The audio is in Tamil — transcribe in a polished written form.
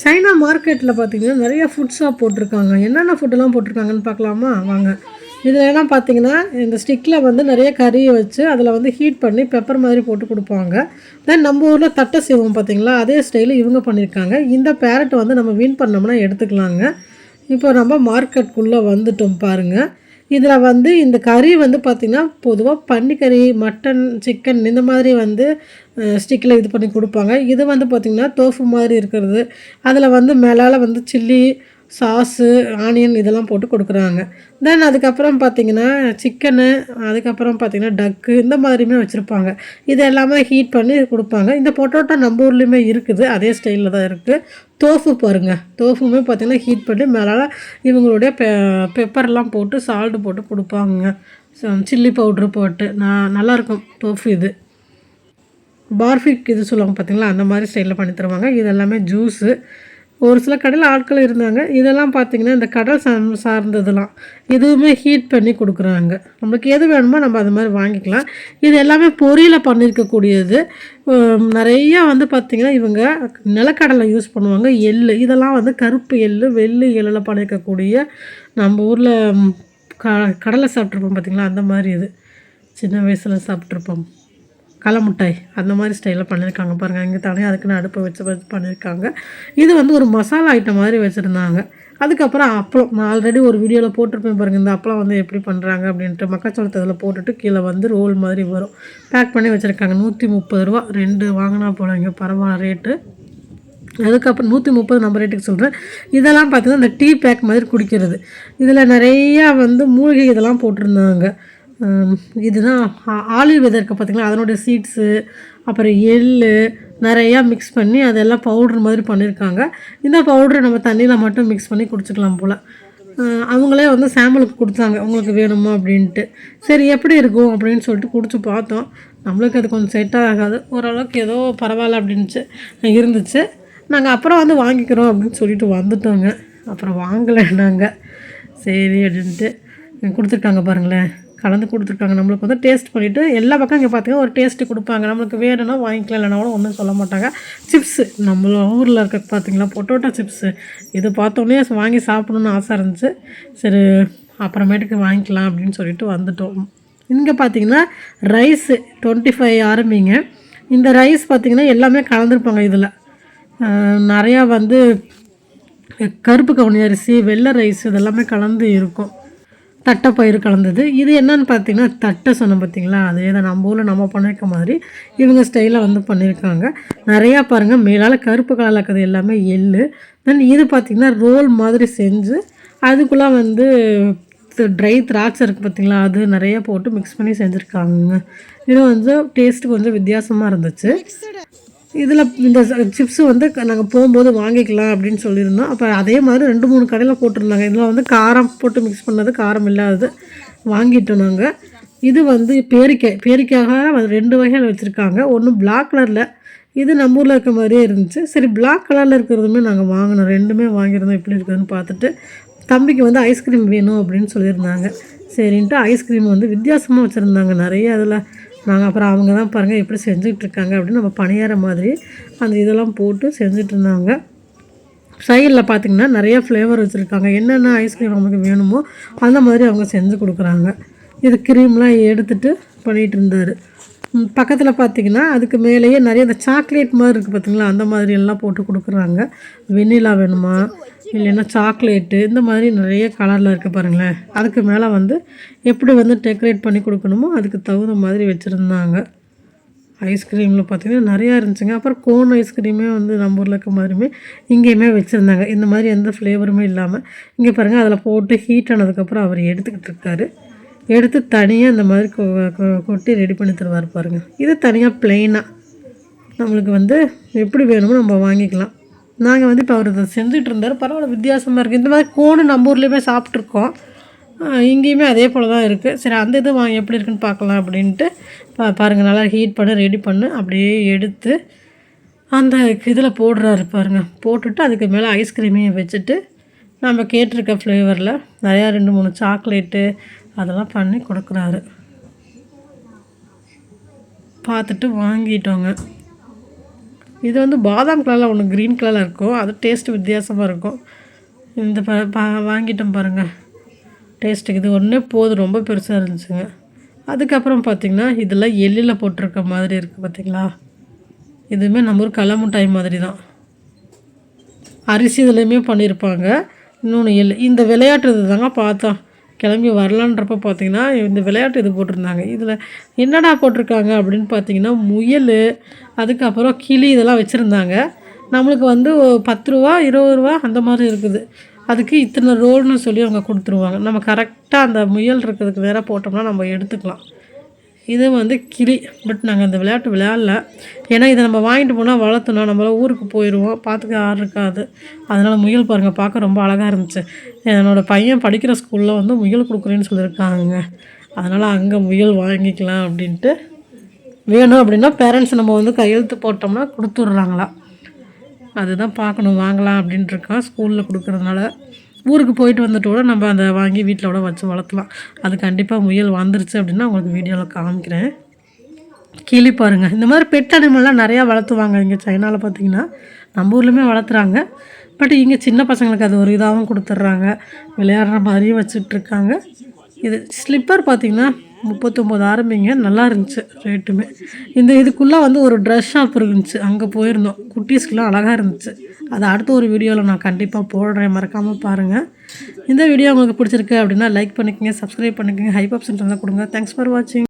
சைனா மார்க்கெட்டில் பார்த்தீங்கன்னா நிறைய ஃபுட் ஷாப் போட்டிருக்காங்க. என்னென்ன ஃபுட்டெல்லாம் போட்டிருக்காங்கன்னு பார்க்கலாமா வாங்க. இதில் எல்லாம் பார்த்தீங்கன்னா இந்த ஸ்டிக்கில் வந்து நிறைய கறியை வச்சு அதில் வந்து ஹீட் பண்ணி பெப்பர் மாதிரி போட்டு கொடுப்பாங்க. தென் நம்ம ஊரில் தட்டை செய்வோம் பார்த்தீங்களா, அதே ஸ்டைலில் இவங்க பண்ணியிருக்காங்க. இந்த பேரட் வந்து நம்ம வின் பண்ணோம்னா எடுத்துக்கலாங்க. இப்போ நம்ம மார்க்கெட்டுக்குள்ளே வந்துட்டோம் பாருங்கள். இதில் வந்து இந்த கறி வந்து பார்த்திங்கன்னா பொதுவாக பன்னிக்கறி, மட்டன், சிக்கன் இந்த மாதிரி வந்து ஸ்டிக்கில் இது பண்ணி கொடுப்பாங்க. இது வந்து பார்த்திங்கன்னா டோஃபு மாதிரி இருக்கிறது. அதில் வந்து மேலால் வந்து சில்லி சாஸு, ஆனியன் இதெல்லாம் போட்டு கொடுக்குறாங்க. தென் அதுக்கப்புறம் பார்த்திங்கன்னா சிக்கனு, அதுக்கப்புறம் பார்த்திங்கன்னா டக்கு இந்த மாதிரியுமே வச்சுருப்பாங்க. இது எல்லாமே ஹீட் பண்ணி கொடுப்பாங்க. இந்த பொட்டோட்டோ நம்ம ஊர்லேயுமே இருக்குது, அதே ஸ்டைலில் தான் இருக்குது. தோஃபு பாருங்கள், தோஃபுமே பார்த்திங்கன்னா ஹீட் பண்ணி மேலால் இவங்களுடைய பெப்பர்லாம் போட்டு சால்ட்டு போட்டு கொடுப்பாங்க. சில்லி பவுட்ரு போட்டு நல்லாயிருக்கும் தோஃபு. இது பார்ஃபிக் இது சொல்லுவாங்க பார்த்திங்களா, அந்த மாதிரி ஸ்டைலில் பண்ணி தருவாங்க. இது எல்லாமே ஜூஸு. ஒரு சில கடையில் ஆட்கள் இருந்தாங்க. இதெல்லாம் பார்த்திங்கன்னா இந்த கடல் சார்ந்ததெல்லாம் இதுவுமே ஹீட் பண்ணி கொடுக்குறாங்க. நம்மளுக்கு எது வேணுமோ நம்ம அது மாதிரி வாங்கிக்கலாம். இது எல்லாமே பொரியில் பண்ணியிருக்கக்கூடியது. நிறையா வந்து பார்த்திங்கன்னா இவங்க நிலக்கடலை யூஸ் பண்ணுவாங்க. எள் இதெல்லாம் வந்து கருப்பு எள், வெள்ளை எள்ளில் பண்ணியிருக்கக்கூடிய நம்ம ஊரில் கடலை சாப்பிட்ருப்போம் பார்த்திங்களா, அந்த மாதிரி இது சின்ன வயசில் சாப்பிட்ருப்போம். கடலை மிட்டாய் அந்த மாதிரி ஸ்டைலில் பண்ணியிருக்காங்க பாருங்கள். இங்கே தனியாக அதுக்குன்னு அடுப்பை வச்சு பண்ணியிருக்காங்க. இது வந்து ஒரு மசாலா ஐட்டம் மாதிரி வச்சுருந்தாங்க. அதுக்கப்புறம் அப்பளம், நான் ஆல்ரெடி ஒரு வீடியோவில் போட்டிருப்பேன் பாருங்கள். இந்த அப்பளம் வந்து எப்படி பண்ணுறாங்க அப்படின்ட்டு மக்காச்சோளத்தை அதில் போட்டுட்டு கீழே வந்து ரோல் மாதிரி வரும், பேக் பண்ணி வச்சுருக்காங்க. 130 ரூபா 2 வாங்கினா போல. இங்கே பரவாயில்ல ரேட்டு. அதுக்கப்புறம் 130 நம்ம ரேட்டுக்கு சொல்கிறேன். இதெல்லாம் பார்த்திங்கன்னா இந்த டீ பேக் மாதிரி குடிக்கிறது. இதில் நிறையா வந்து மூலிகை இதெல்லாம் போட்டிருந்தாங்க. இதுதான் ஆலிவ் விதை இருக்குது பார்த்திங்களா, அதனுடைய சீட்ஸு, அப்புறம் எள் நிறையா மிக்ஸ் பண்ணி அதெல்லாம் பவுட்ரு மாதிரி பண்ணியிருக்காங்க. இந்த பவுட்ரு நம்ம தண்ணியில் மட்டும் மிக்ஸ் பண்ணி குடிச்சிக்கலாம் போல். அவங்களே வந்து சாம்பிளுக்கு கொடுத்தாங்க, உங்களுக்கு வேணுமா அப்படின்ட்டு. சரி எப்படி இருக்கும் அப்படின்னு சொல்லிட்டு குடிச்சு பார்த்தோம். நம்மளுக்கு அது கொஞ்சம் செட் ஆகாது, ஓரளவுக்கு ஏதோ பரவாயில்ல அப்படின்ச்சு இருந்துச்சு. நாங்கள் அப்புறம் வந்து வாங்கிக்கிறோம் அப்படின்னு சொல்லிட்டு வந்துட்டோங்க. அப்புறம் வாங்கலை நாங்கள். சரி அப்படின்ட்டு கொடுத்துருக்காங்க பாருங்களேன், கலந்து கொடுத்துருக்காங்க. நம்மளுக்கு வந்து டேஸ்ட் பண்ணிவிட்டு எல்லா பக்கம் இங்கே பார்த்திங்கன்னா ஒரு டேஸ்ட்டு கொடுப்பாங்க. நம்மளுக்கு வேணும்னா வாங்கிக்கலாம், இல்லைனா கூட ஒன்றும் சொல்ல மாட்டாங்க. சிப்ஸு நம்ம ஊரில் இருக்க பார்த்திங்களா பொட்டோட்டோ சிப்ஸு, இது பார்த்தோன்னே வாங்கி சாப்பிடணுன்னு ஆசை இருந்துச்சு. சரி அப்புறமேட்டுக்கு வாங்கிக்கலாம் அப்படின்னு சொல்லிட்டு வந்துட்டோம். இங்கே பார்த்திங்கன்னா ரைஸு 25 ஆரம்பிங்க. இந்த ரைஸ் பார்த்திங்கன்னா எல்லாமே கலந்துருப்பாங்க. இதில் நிறையா வந்து கருப்பு கவுனி அரிசி, வெள்ளை ரைஸ் இதெல்லாமே கலந்து இருக்கும். தட்டைப்பயிறு கலந்தது. இது என்னன்னு பார்த்தீங்கன்னா தட்டை சொன்னோம் பார்த்தீங்களா, அதே தான் நம்ம ஊரில் நம்ம பண்ணியிருக்க மாதிரி இவங்க ஸ்டைலில் வந்து பண்ணியிருக்காங்க. நிறையா பாருங்கள், மேலால் கருப்பு கலரில் இருக்கிறது எல்லாமே எள். தென் இது பார்த்திங்கன்னா ரோல் மாதிரி செஞ்சு அதுக்குள்ளே வந்து ட்ரை திராட்சை இருக்குது பார்த்திங்களா, அது நிறையா போட்டு மிக்ஸ் பண்ணி செஞ்சுருக்காங்க. இது வந்து டேஸ்ட்டு கொஞ்சம் வித்தியாசமாக இருந்துச்சு. இதில் இந்த சிப்ஸு வந்து நாங்கள் போகும்போது வாங்கிக்கலாம் அப்படின்னு சொல்லியிருந்தோம். அப்போ அதே மாதிரி 2-3 கடையில் போட்டிருந்தாங்க. இதில் வந்து காரம் போட்டு மிக்ஸ் பண்ணது, காரம் இல்லாதது வாங்கிட்டோம் நாங்கள். இது வந்து பேரிக்காக 2 வகையில் வச்சுருக்காங்க. ஒன்று பிளாக் கலரில், இது நம்ம ஊரில் இருக்க மாதிரியே இருந்துச்சு. சரி பிளாக் கலரில் இருக்கிறதுமே நாங்கள் வாங்கினோம். 2மே வாங்கியிருந்தோம் எப்படி இருக்குதுன்னு பார்த்துட்டு. தம்பிக்கு வந்து ஐஸ்கிரீம் வேணும் அப்படின்னு சொல்லியிருந்தாங்க. சரின்ட்டு ஐஸ்கிரீம் வந்து வித்தியாசமாக வச்சுருந்தாங்க நிறைய. அதில் நாங்கள் அப்புறம் அவங்க தான் பாருங்கள் எப்படி செஞ்சிட்ருக்காங்க அப்படின்னு நம்ம பணியார மாதிரி அந்த இதெல்லாம் போட்டு செஞ்சிட்ருந்தாங்க. சைடில் பார்த்திங்கன்னா நிறையா ஃப்ளேவர் வச்சுருக்காங்க. என்னென்ன ஐஸ்கிரீம் நமக்கு வேணுமோ அந்த மாதிரி அவங்க செஞ்சு கொடுக்குறாங்க. இது க்ரீம்லாம் எடுத்துகிட்டு பண்ணிகிட்டு இருந்தார். பக்கத்தில் பார்த்திங்கன்னா அதுக்கு மேலேயே நிறைய இந்த சாக்லேட் மாதிரி இருக்குது பார்த்திங்களா, அந்த மாதிரி எல்லாம் போட்டு கொடுக்குறாங்க. வெண்ணிலா வேணுமா இல்லைன்னா சாக்லேட்டு இந்த மாதிரி நிறைய கலரில் இருக்குது பாருங்களேன். அதுக்கு மேலே வந்து எப்படி வந்து டெக்கரேட் பண்ணி கொடுக்கணுமோ அதுக்கு தகுந்த மாதிரி வச்சுருந்தாங்க. ஐஸ்கிரீமில் பார்த்திங்கன்னா நிறையா இருந்துச்சுங்க. அப்புறம் கோன் ஐஸ்கிரீமே வந்து நம்ம ஊரில் இருக்க மாதிரியுமே இங்கேயுமே வச்சுருந்தாங்க. இந்த மாதிரி எந்த ஃப்ளேவருமே இல்லாமல். இங்கே பாருங்கள் அதில் போட்டு ஹீட் ஆனதுக்கப்புறம் அவர் எடுத்துக்கிட்டு இருக்காரு. எடுத்து தனியாக இந்த மாதிரி கொட்டி ரெடி பண்ணி தருவார் பாருங்கள். இது தனியாக ப்ளெயினாக நம்மளுக்கு வந்து எப்படி வேணுமோ நம்ம வாங்கிக்கலாம். நாங்கள் வந்து இப்போ அவர் இதை செஞ்சுட்டு இருந்தார். பரவாயில்ல வித்தியாசமாக இருக்குது. இந்த மாதிரி கோனு நம்ம ஊர்லேயுமே சாப்பிட்ருக்கோம், இங்கேயுமே அதே போல் தான் இருக்குது. சரி அந்த இது எப்படி இருக்குன்னு பார்க்கலாம் அப்படின்ட்டு பாருங்கள். நல்லா ஹீட் பண்ணி ரெடி பண்ணி அப்படியே எடுத்து அந்த இதில் போடுறாரு பாருங்கள். போட்டுட்டு அதுக்கு மேலே ஐஸ்கிரீமையும் வச்சுட்டு நம்ம கேட்டிருக்க ஃப்ளேவரில் நிறையா 2-3 சாக்லேட்டு அதெல்லாம் பண்ணி கொடுக்குறாரு. பார்த்துட்டு வாங்கிட்டோங்க. இது வந்து பாதாம் கலரில் ஒன்று க்ரீன் கலரில் இருக்கும். அது டேஸ்ட்டு வித்தியாசமாக இருக்கும். இந்த வாங்கிட்டோம் பாருங்கள், டேஸ்ட்டுக்கு இது ஒன்றே போதும். ரொம்ப பெருசாக இருந்துச்சுங்க. அதுக்கப்புறம் பார்த்திங்கன்னா இதெல்லாம் எள்ளில் போட்டிருக்க மாதிரி இருக்குது பார்த்திங்களா. இதுவுமே நம்ம ஒரு கடல மிட்டாய் மாதிரி தான். அரிசி இதுலேயுமே பண்ணியிருப்பாங்க. இன்னொன்று இந்த விளையாட்டு இது தாங்க பார்த்தோம். கிளம்பி வரலான்றப்ப பார்த்திங்கன்னா இந்த விளையாட்டு இது போட்டிருந்தாங்க. இதில் என்னடா போட்டிருக்காங்க அப்படின்னு பார்த்திங்கன்னா முயல், அதுக்கப்புறம் கிளி இதெல்லாம் வச்சுருந்தாங்க. நம்மளுக்கு வந்து 10 ரூபா 20 ரூபா அந்த மாதிரி இருக்குது. அதுக்கு இத்தனை ரோல்னு சொல்லி அவங்க கொடுத்துருவாங்க. நம்ம கரெக்டாக அந்த முயல் இருக்கிறதுக்கு நேராக போட்டோம்னா நம்ம எடுத்துக்கலாம். இது வந்து கிளி. பட் நாங்கள் அந்த விளையாட்டு விளையாடல. ஏன்னா இதை நம்ம வாங்கிட்டு போனால் வளர்த்தோன்னா நம்மளாம் ஊருக்கு போயிடுவோம், பார்த்துக்க யாரும் இருக்காது. அதனால் முயல் பாருங்கள், பார்க்க ரொம்ப அழகாக இருந்துச்சு. என்னோடய பையன் படிக்கிற ஸ்கூலில் வந்து முயல் கொடுக்குறேன்னு சொல்லியிருக்காங்க. அதனால் அங்கே முயல் வாங்கிக்கலாம் அப்படின்ட்டு. வேணும் அப்படின்னா பேரண்ட்ஸ் நம்ம வந்து கையெழுத்து போட்டோம்னா கொடுத்துட்றாங்களா. அதுதான் பார்க்கணும், வாங்கலாம் அப்படின்ட்டுருக்கோம். ஸ்கூலில் கொடுக்குறதுனால ஊருக்கு போயிட்டு வந்துட்டோட நம்ம அதை வாங்கி வீட்டில் கூட வச்சு வளர்த்தலாம். அது கண்டிப்பாக முயல் வந்துருச்சு அப்படின்னா உங்களுக்கு வீடியோவில் காமிக்கிறேன். கிளி பாருங்கள், இந்த மாதிரி பெட் அனிமல்லாம் நிறையா வளர்த்துவாங்க. இங்கே சைனாவில் பார்த்திங்கன்னா நம்ம ஊர்லேயுமே வளர்த்துறாங்க. பட் இங்கே சின்ன பசங்களுக்கு அது ஒரு இதாகவும் கொடுத்துட்றாங்க, விளையாடுற மாதிரியும் வச்சுட்ருக்காங்க. இது ஸ்லிப்பர் பார்த்திங்கன்னா 39 ஆரம்பிங்க, நல்லா இருந்துச்சு ரேட்டுமே. இதுக்குள்ளே வந்து ஒரு ட்ரெஸ் ஷாப் இருந்துச்சு, அங்கே போயிருந்தோம். குட்டீஸ்க்கெலாம் அழகாக இருந்துச்சு. அதை அடுத்த ஒரு வீடியோவில் நான் கண்டிப்பாக போடுறேன், மறக்காமல் பாருங்கள். இந்த வீடியோ உங்களுக்கு பிடிச்சிருக்கு அப்படின்னா லைக் பண்ணிக்கோங்க, சப்ஸ்கிரைப் பண்ணிக்கோங்க, ஹைப் ஆப்ஷன் கொடுங்க. தேங்க்ஸ் ஃபார் வாட்சிங்.